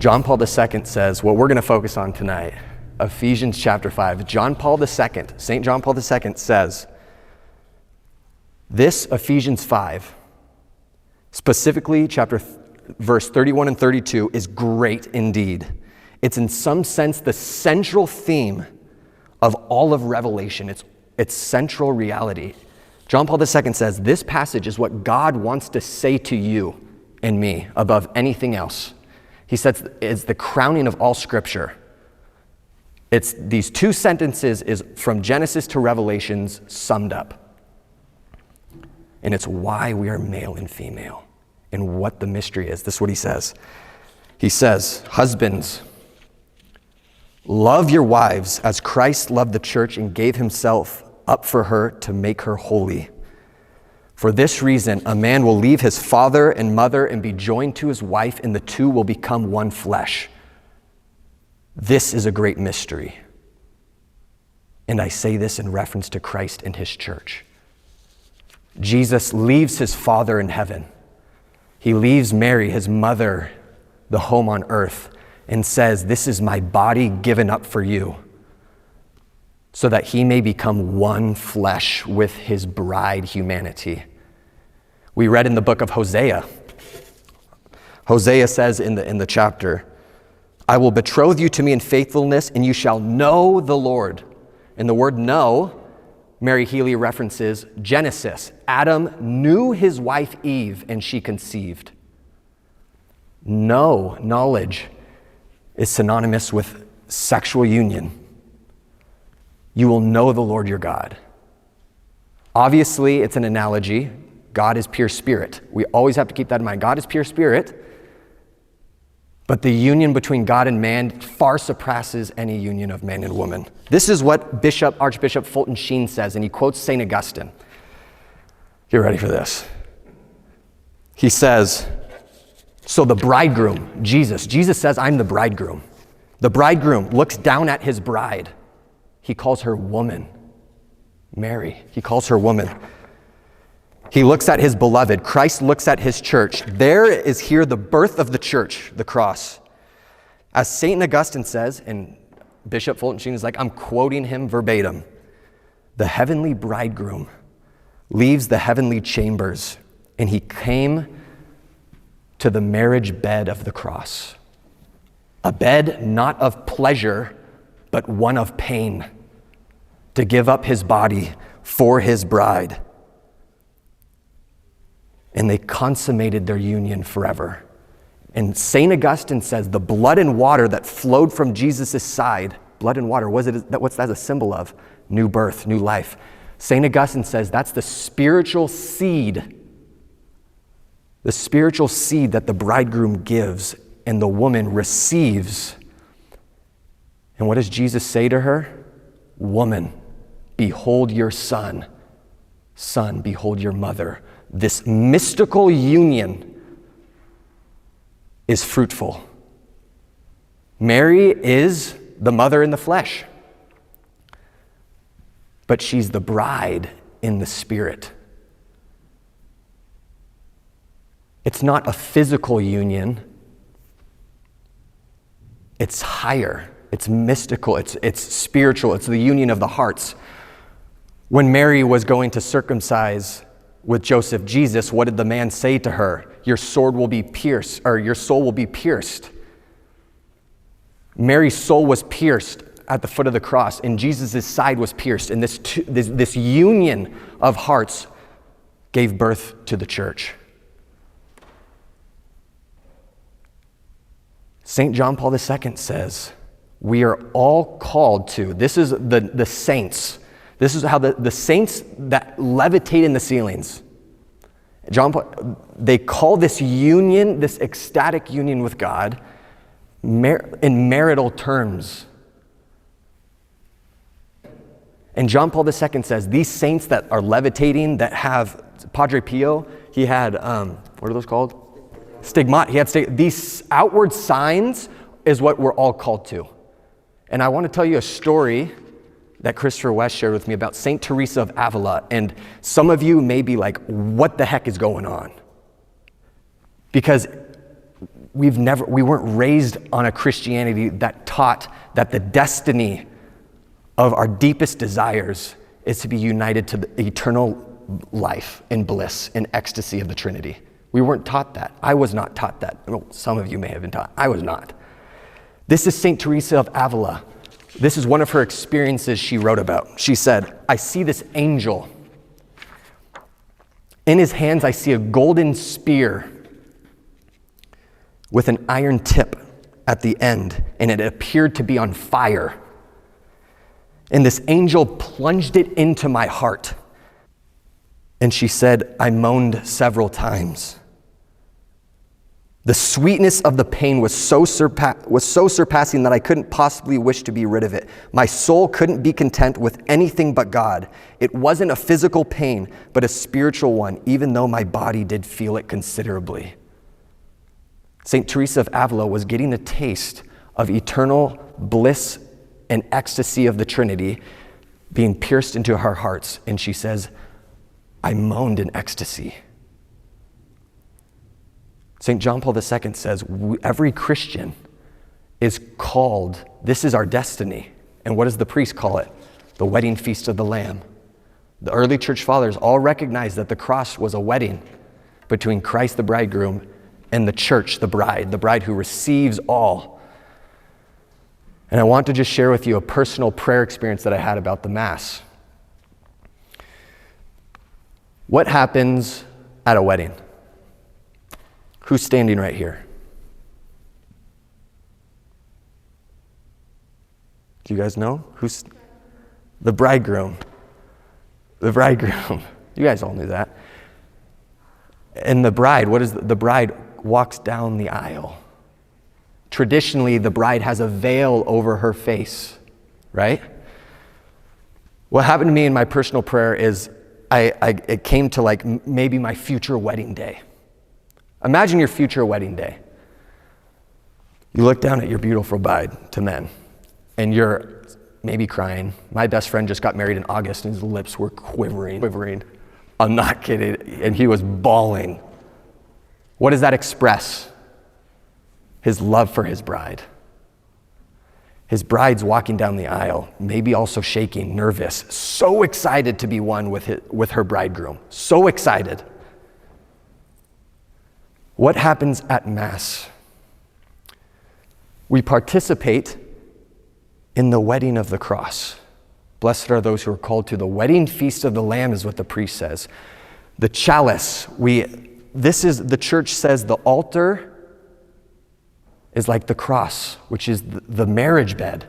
John Paul II says, what we're going to focus on tonight, Ephesians chapter 5. St. John Paul II says, this Ephesians 5, specifically verse 31 and 32, is great indeed. It's in some sense the central theme of all of Revelation. It's central reality. John Paul II says, this passage is what God wants to say to you and me above anything else. He says it's the crowning of all Scripture. It's these two sentences is from Genesis to Revelations summed up. And it's why we are male and female and what the mystery is. This is what he says. He says, husbands, love your wives as Christ loved the church and gave himself up for her to make her holy. For this reason, a man will leave his father and mother and be joined to his wife, and the two will become one flesh. This is a great mystery. And I say this in reference to Christ and his church. Jesus leaves his Father in heaven. He leaves Mary, his mother, the home on earth, and says, this is my body given up for you, so that he may become one flesh with his bride, humanity. We read in the book of Hosea. Hosea says in the chapter, I will betroth you to me in faithfulness, and you shall know the Lord. And the word know, Mary Healy references Genesis. Adam knew his wife Eve, and she conceived. Knowledge is synonymous with sexual union. You will know the Lord your God. Obviously, it's an analogy. God is pure spirit. We always have to keep that in mind. God is pure spirit, but the union between God and man far surpasses any union of man and woman. This is what Archbishop Fulton Sheen says, and he quotes St. Augustine. Get ready for this. He says, so the bridegroom, Jesus says, I'm the bridegroom. The bridegroom looks down at his bride. He calls her woman. Mary, he calls her woman. He looks at his beloved. Christ looks at his church. There is here the birth of the church, the cross. As St. Augustine says, and Bishop Fulton Sheen is like, I'm quoting him verbatim, the heavenly bridegroom leaves the heavenly chambers, and he came to the marriage bed of the cross. A bed not of pleasure, but one of pain, to give up his body for his bride. And they consummated their union forever. And St. Augustine says the blood and water that flowed from Jesus' side, blood and water, what's that a symbol of? New birth, new life. St. Augustine says that's the spiritual seed that the bridegroom gives and the woman receives. And what does Jesus say to her? Woman, behold your son. Son, behold your mother. This mystical union is fruitful. Mary is the mother in the flesh, but she's the bride in the spirit. It's not a physical union. It's higher. It's mystical. It's spiritual. It's the union of the hearts. When Mary was going to circumcise with Joseph Jesus, what did the man say to her? Your soul will be pierced. Mary's soul was pierced at the foot of the cross, and Jesus' side was pierced. And this union of hearts gave birth to the church. St. John Paul II says, we are all called to, this is the saints. This is how the saints that levitate in the ceilings. They call this union, this ecstatic union with God, in marital terms. And John Paul II says these saints that are levitating, that have, Padre Pio, he had, what are those called? Stigmata. He had these outward signs is what we're all called to. And I want to tell you a story that Christopher West shared with me about St. Teresa of Avila. And some of you may be like, what the heck is going on? Because we weren't raised on a Christianity that taught that the destiny of our deepest desires is to be united to the eternal life and bliss and ecstasy of the Trinity. We weren't taught that. I was not taught that. Well, some of you may have been taught. I was not. This is St. Teresa of Avila. This is one of her experiences she wrote about. She said, I see this angel. In his hands, I see a golden spear with an iron tip at the end, and it appeared to be on fire. And this angel plunged it into my heart. And she said, I moaned several times. The sweetness of the pain was so surpassing that I couldn't possibly wish to be rid of it. My soul couldn't be content with anything but God. It wasn't a physical pain, but a spiritual one, even though my body did feel it considerably. St. Teresa of Avila was getting a taste of eternal bliss and ecstasy of the Trinity being pierced into her hearts. And she says, I moaned in ecstasy. St. John Paul II says, every Christian is called, this is our destiny. And what does the priest call it? The wedding feast of the Lamb. The early church fathers all recognized that the cross was a wedding between Christ the bridegroom and the church, the bride who receives all. And I want to just share with you a personal prayer experience that I had about the Mass. What happens at a wedding? Who's standing right here? Do you guys know? Who's the bridegroom? The bridegroom. You guys all knew that. And the bride, what is the bride walks down the aisle. Traditionally, the bride has a veil over her face, right? What happened to me in my personal prayer is it came to like maybe my future wedding day. Imagine your future wedding day. You look down at your beautiful bride to men, and you're maybe crying. My best friend just got married in August, and his lips were quivering. I'm not kidding. And he was bawling. What does that express? His love for his bride. His bride's walking down the aisle, maybe also shaking, nervous, so excited to be one with her bridegroom. So excited. What happens at Mass? We participate in the wedding of the cross. Blessed are those who are called to the wedding feast of the Lamb, is what the priest says. The chalice, the church says the altar is like the cross, which is the marriage bed.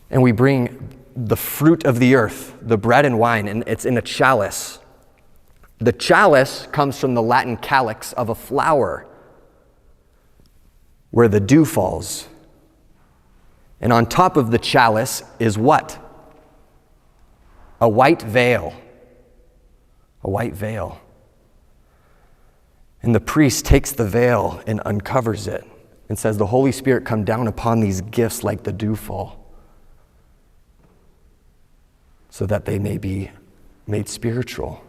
And we bring the fruit of the earth, the bread and wine, and it's in a chalice. The chalice comes from the Latin calyx of a flower, where the dew falls. And on top of the chalice is what? A white veil. A white veil. And the priest takes the veil and uncovers it and says, the Holy Spirit come down upon these gifts like the dewfall, so that they may be made spiritual.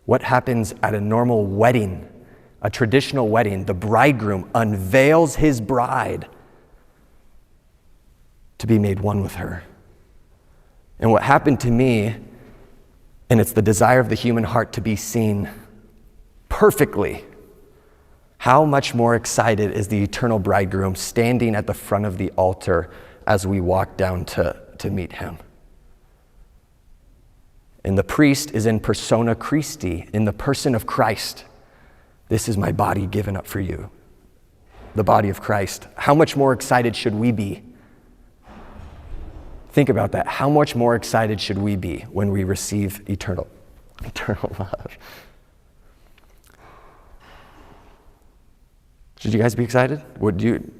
What happens at a normal wedding, a traditional wedding? The bridegroom unveils his bride to be made one with her. And what happened to me, and it's the desire of the human heart to be seen perfectly, how much more excited is the eternal bridegroom standing at the front of the altar as we walk down to meet him? And the priest is in persona Christi, in the person of Christ. This is my body given up for you, the body of Christ. How much more excited should we be? Think about that. How much more excited should we be when we receive eternal love? Should you guys be excited? Would you?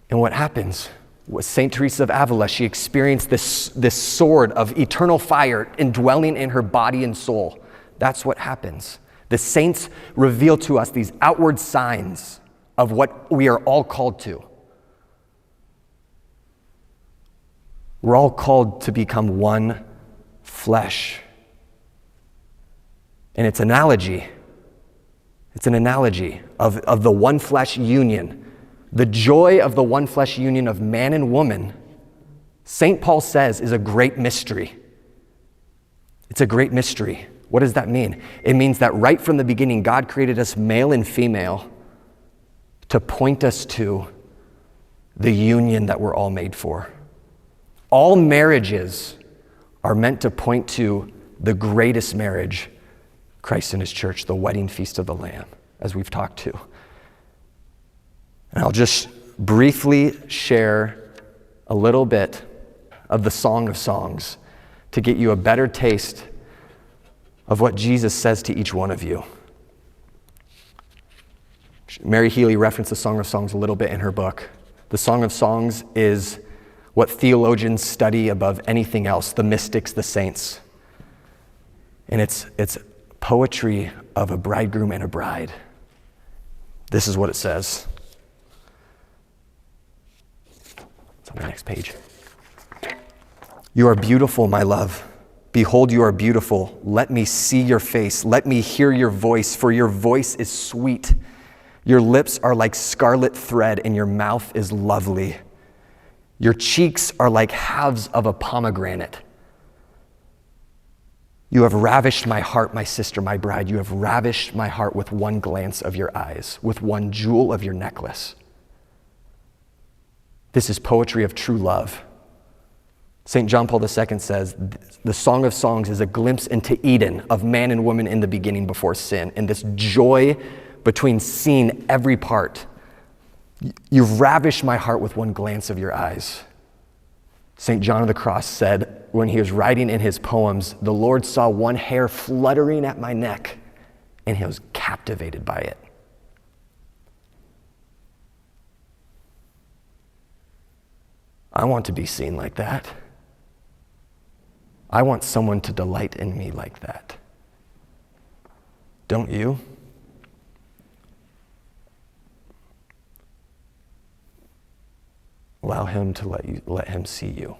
And what happens? Was St. Teresa of Avila, she experienced this sword of eternal fire indwelling in her body and soul. That's what happens. The saints reveal to us these outward signs of what we are all called to. We're all called to become one flesh. And its analogy It's an analogy of the one flesh union. The joy of the one flesh union of man and woman, St. Paul says, is a great mystery. It's a great mystery. What does that mean? It means that right from the beginning, God created us male and female to point us to the union that we're all made for. All marriages are meant to point to the greatest marriage, Christ and his church, the wedding feast of the Lamb, as we've talked to. And I'll just briefly share a little bit of the Song of Songs to get you a better taste of what Jesus says to each one of you. Mary Healy referenced the Song of Songs a little bit in her book. The Song of Songs is what theologians study above anything else, the mystics, the saints. And it's poetry of a bridegroom and a bride. This is what it says. It's on the next page. You are beautiful, my love. Behold, you are beautiful. Let me see your face. Let me hear your voice, for your voice is sweet. Your lips are like scarlet thread, and your mouth is lovely. Your cheeks are like halves of a pomegranate. You have ravished my heart, my sister, my bride. You have ravished my heart with one glance of your eyes, with one jewel of your necklace. This is poetry of true love. St. John Paul II says, the Song of Songs is a glimpse into Eden of man and woman in the beginning before sin, and this joy between seeing every part. You've ravished my heart with one glance of your eyes. St. John of the Cross said, when he was writing in his poems, the Lord saw one hair fluttering at my neck, and he was captivated by it. I want to be seen like that. I want someone to delight in me like that. Don't you? Allow him to let him see you.